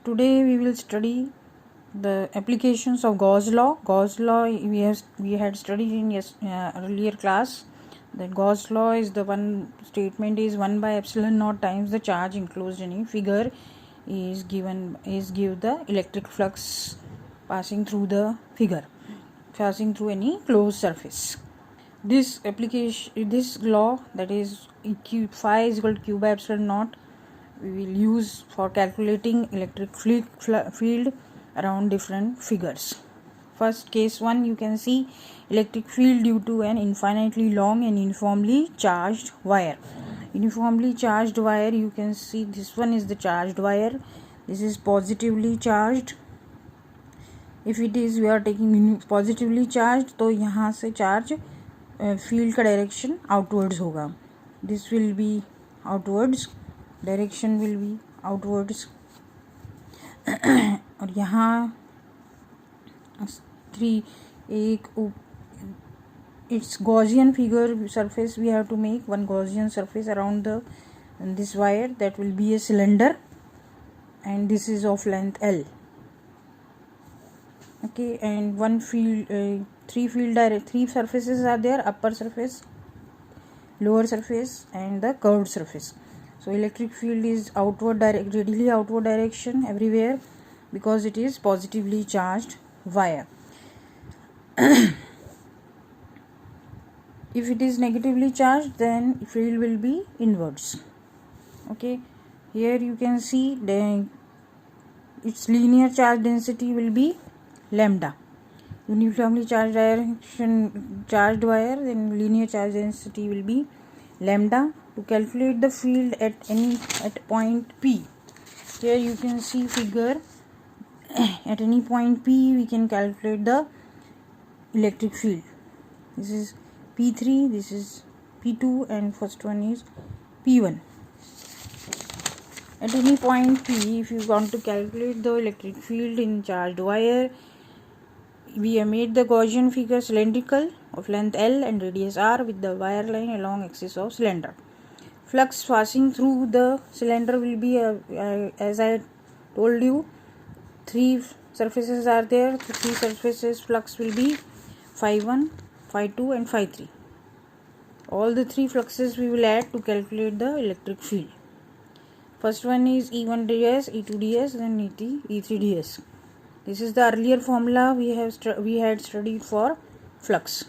Today we will study the applications of Gauss law. Gauss law we had studied in earlier class. That Gauss law is the one statement is 1 by epsilon naught times the charge enclosed in a figure is give the electric flux passing through the figure, passing through any closed surface. This law, that is phi is equal to q by epsilon naught, we will use for calculating electric field around different figures. First, case 1, you can see electric field due to an infinitely long and uniformly charged wire. Uniformly charged wire, you can see this one is the charged wire. This is positively charged. If it is we are taking positively charged, तो यहाँ से charge field का direction outwards होगा. This will be outwards. Direction will be outwards. और यहाँ it's Gaussian figure surface. We have to make one Gaussian surface around this wire. That will be a cylinder, and this is of length L. Okay, and one field, three surfaces are there: upper surface, lower surface, and the curved surface. So electric field is radially outward direction everywhere because it is positively charged wire. If it is negatively charged, then field will be inwards. Okay, here you can see its linear charge density will be lambda. Uniformly charged wire, then linear charge density will be lambda. To calculate the field at point P, here you can see figure. At any point P, we can calculate the electric field. This is P3, this is P2, and first one is P1. At any point P, if you want to calculate the electric field in charged wire, we have made the Gaussian figure cylindrical of length L and radius R with the wire line along axis of cylinder. Flux passing through the cylinder will be, as I told you, three surfaces are there. The three surfaces flux will be phi 1, phi 2, and phi 3. All the three fluxes we will add to calculate the electric field. First one is E1 ds, E2 ds, then E3 ds. This is the earlier formula we had studied for flux.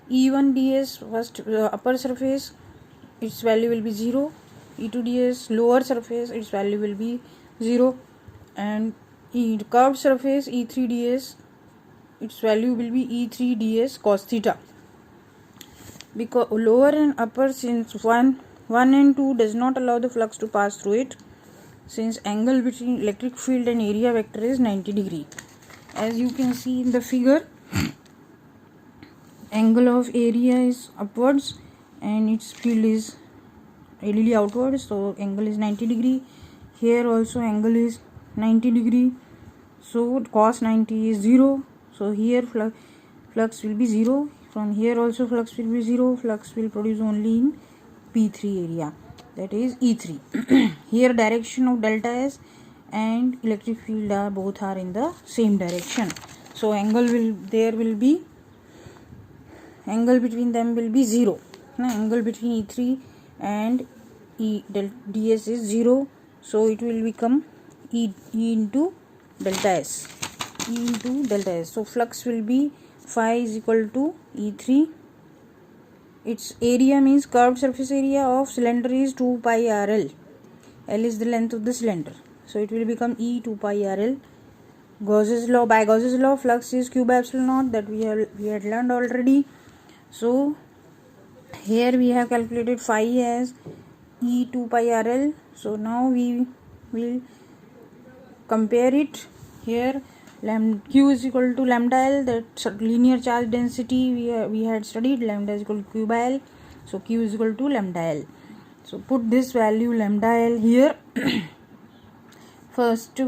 E1 ds, first upper surface, its value will be 0. E2 ds, lower surface, its value will be 0. And curved surface, E3 ds, its value will be E3 ds cos theta. Because lower and upper, since 1 and 2 does not allow the flux to pass through it, since angle between electric field and area vector is 90 degree. As you can see in the figure, angle of area is upwards and its field is radially outwards, so angle is 90 degree. Here also angle is 90 degree, so cos 90 is 0. So here flux will be 0. From here also flux will be 0. Flux will produce only in P3 area, that is E3. Here direction of delta S and electric field are both in the same direction. So angle between them will be 0. Angle between E3 and ds is 0. So it will become E into delta S. E into delta S. So flux will be phi is equal to E3. Its area means curved surface area of cylinder is 2 pi RL. L is the length of the cylinder. So it will become E 2 pi RL. Gauss's law, by Gauss's law, flux is q by epsilon naught, that we had learned already. So here we have calculated phi as E 2 pi RL. So now we will compare it. Here q is equal to lambda L, that linear charge density we had studied. Lambda is equal to q by L, so q is equal to lambda L. So put this value lambda L here. First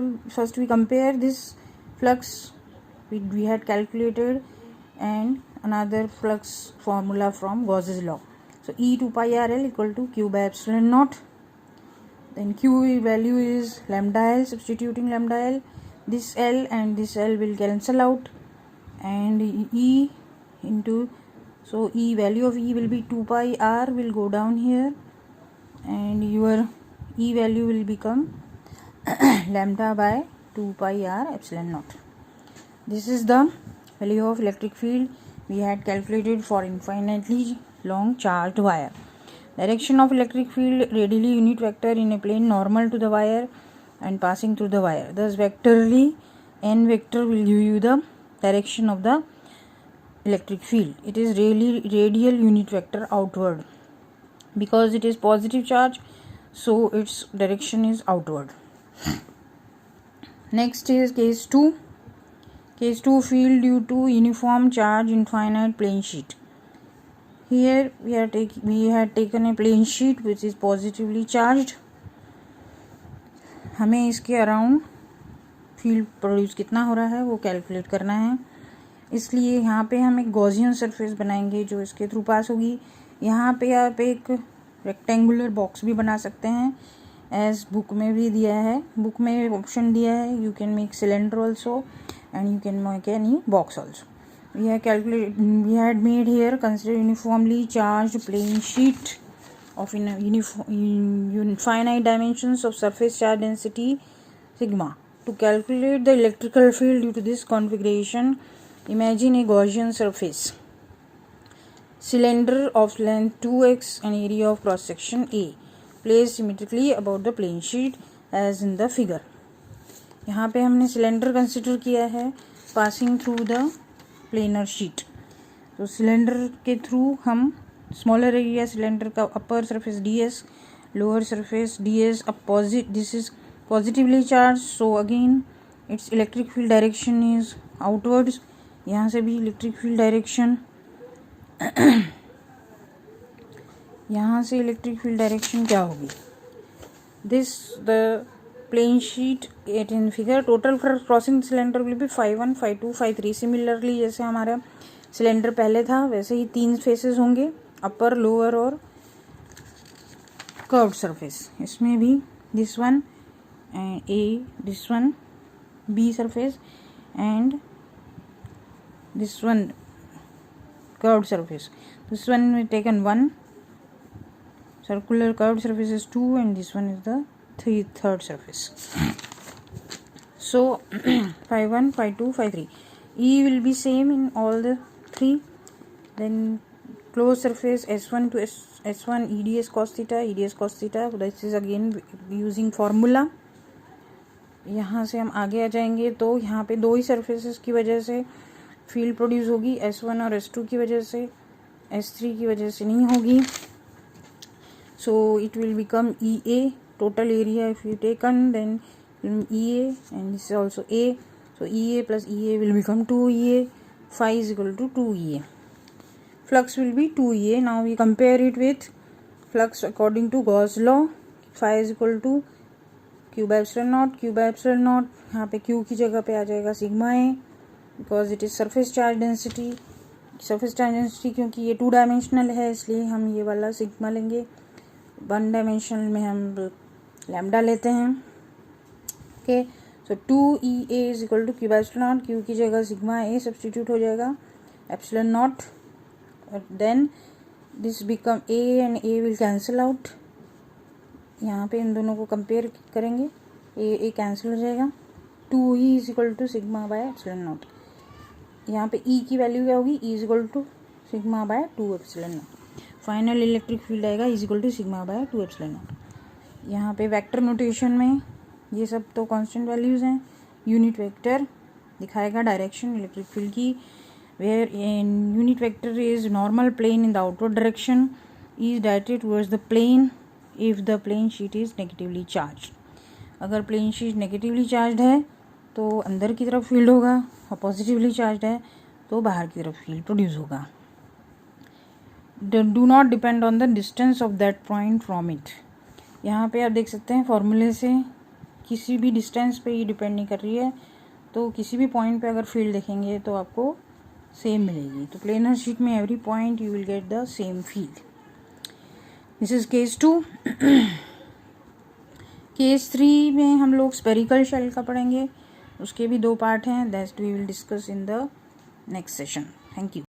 we compare this flux we had calculated and another flux formula from Gauss's law. So E 2 pi RL equal to q by epsilon naught. then Q value is lambda L. Substituting lambda L, this L and this L will cancel out, and E into, so E value of E will be 2 pi r, will go down here, and your E value will become lambda by 2 pi r epsilon naught. This is the value of electric field we had calculated for infinitely long charged wire. Direction of electric field, radially unit vector in a plane normal to the wire and passing through the wire. Thus vectorly n vector will give you the direction of the electric field. It is radial unit vector outward. Because it is positive charge, so its direction is outward. Next is case 2. Case 2, field due to uniform charge infinite plane sheet. Here we had taken a plane sheet which is positively charged. हमें इसके around field produce कितना हो रहा है वो calculate करना है. इसलिए यहाँ पे हम एक गॉसियन सरफेस बनाएंगे जो इसके थ्रू पास होगी. यहाँ पे आप एक रेक्टेंगुलर बॉक्स भी बना सकते हैं, एज बुक में भी दिया है. बुक में ऑप्शन दिया है, you can make cylinder also and you can make any box also. We had made here, consider uniformly charged plane sheet of infinite dimensions of surface charge density sigma. To calculate the electrical field due to this configuration, imagine a Gaussian surface, cylinder of length 2x and area of cross section A, placed symmetrically about the plane sheet as in the figure. यहाँ पे हमने cylinder consider किया है passing through the planar sheet. तो cylinder के through हम smaller area cylinder का upper surface ds, lower surface ds opposite, this is positively charge, so again it's electric field direction is outwards. यहाँ से भी electric field direction यहाँ से electric field direction क्या होगी. This the plane sheet it in figure, total for crossing cylinder will be 5 1 5 2 5 3. Similarly जैसे हमारा cylinder पहले था वैसे ही 3 फेसेस होंगे, अपर लोअर और कर्व्ड सरफेस. इसमें भी this one and A, this one B surface and this one curved surface. This one we taken 1 circular curved surface is 2 and this one is the third surface. So 5 1 5 2 5 3. E will be same in all the 3. Then closed surface S1 to S1 EDS cos theta, EDS cos theta. This is again using formula. यहाँ से हम आगे आ जाएंगे तो यहाँ पे 2 ही surfaces की वजह से फील्ड प्रोड्यूस होगी, S1 और S2 की वजह से, S3 की वजह से नहीं होगी. So it will become EA. Total area if you taken, then EA, and this is also A, so EA plus EA will become 2EA. Phi is equal to 2EA. Flux will be 2EA. Now we compare it with flux according to Gauss law. Phi is equal to Q by epsilon naught. Q by epsilon naught, यहाँ पे Q की जगह पे आ जाएगा sigma A, because it is surface charge density. surface charge density क्योंकि ये 2 dimensional है इसलिए हम ये वाला सिग्मा लेंगे. 1 डायमेंशनल में हम लैम्डा लेते हैं. Okay, so 2EA is equal to Q by epsilon naught. Q की जगह सिग्मा A सब्सटीट्यूट हो जाएगा, epsilon naught, then this become A and A will cancel out. यहाँ पे इन दोनों को कंपेयर करेंगे, A कैंसिल हो जाएगा. 2E is equal to sigma by epsilon naught. यहाँ पे E की वैल्यू क्या होगी, E is equal to sigma by 2 epsilon naught. Final electric field आएगा is equal to sigma by 2 epsilon naught. यहाँ पे वेक्टर नोटेशन में ये सब तो कांस्टेंट वैल्यूज़ हैं. यूनिट वेक्टर दिखाएगा डायरेक्शन इलेक्ट्रिक फील्ड की, where unit vector is normal plane in the outward direction is directed towards the plane if the plane sheet is negatively charge. अगर plane sheet negatively charge है तो अंदर की तरफ field होगा, और पॉजिटिवली चार्ज है तो बाहर की तरफ फील्ड प्रोड्यूस होगा. Do not depend on the distance of that point from it. यहाँ पे आप देख सकते हैं फॉर्मूले से किसी भी डिस्टेंस पे ये डिपेंड नहीं कर रही है, तो किसी भी पॉइंट पे अगर फील्ड देखेंगे तो आपको सेम मिलेगी. तो प्लेनर शीट में every point you will get the same field. This is case 2. Case 3 में हम लोग स्पेरिकल शेल का पढ़ेंगे, उसके भी 2 पार्ट हैं, that we will discuss in the next session. Thank you.